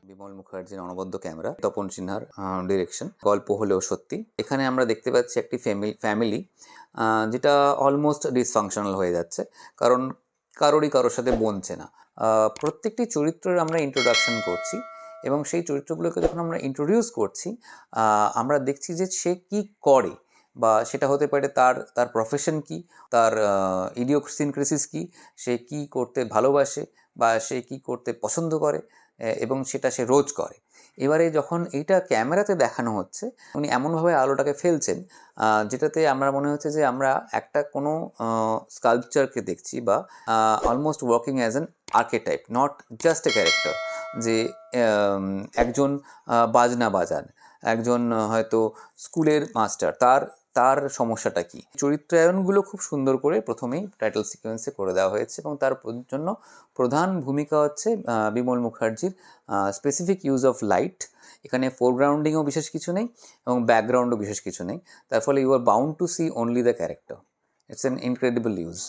বিমল মুখার্জির অনবদ্য ক্যামেরা, তপন সিনহার ডিরেকশন। গল্প হলেও সত্যি। এখানে আমরা দেখতে পাচ্ছি একটি ফ্যামিলি যেটা অলমোস্ট ডিসফাংশনাল হয়ে যাচ্ছে, কারণ কারোর সাথে বনছে না। প্রত্যেকটি চরিত্রের আমরা ইন্ট্রোডাকশন করছি এবং সেই চরিত্রগুলোকে যখন আমরা ইন্ট্রোডিউস করছি আমরা দেখছি যে সে কি করে, বা সেটা হতে পারে তার প্রফেশন কি, তার ইডিওসিনক্রেসিস কি, সে কি করতে ভালোবাসে বা সে কি করতে পছন্দ করে, এবং সেটা সে রোজ করে। এবারে যখন এইটা ক্যামেরাতে দেখানো হচ্ছে, উনি এমনভাবে আলোটাকে ফেলছেন যেটাতে আমরা মনে হচ্ছে যে আমরা একটা কোনো স্কাল্পচারকে দেখছি, বা almost working as an archetype, not just a character. যে একজন বাজনা বাজান, একজন হয়তো স্কুলের মাস্টার, তার সমস্যাটা কি। চরিত্রায়নগুলো খুব সুন্দর করে প্রথমেই টাইটেল সিকোয়েন্সে করে দেওয়া হয়েছে, এবং তার জন্য প্রধান ভূমিকা হচ্ছে বিমল মুখার্জির স্পেসিফিক ইউজ অফ লাইট। এখানে ফোরগ্রাউন্ডিংও বিশেষ কিছু নেই এবং ব্যাকগ্রাউন্ডও বিশেষ কিছু নেই, তার ফলে you are bound to see only the character. It's an incredible use.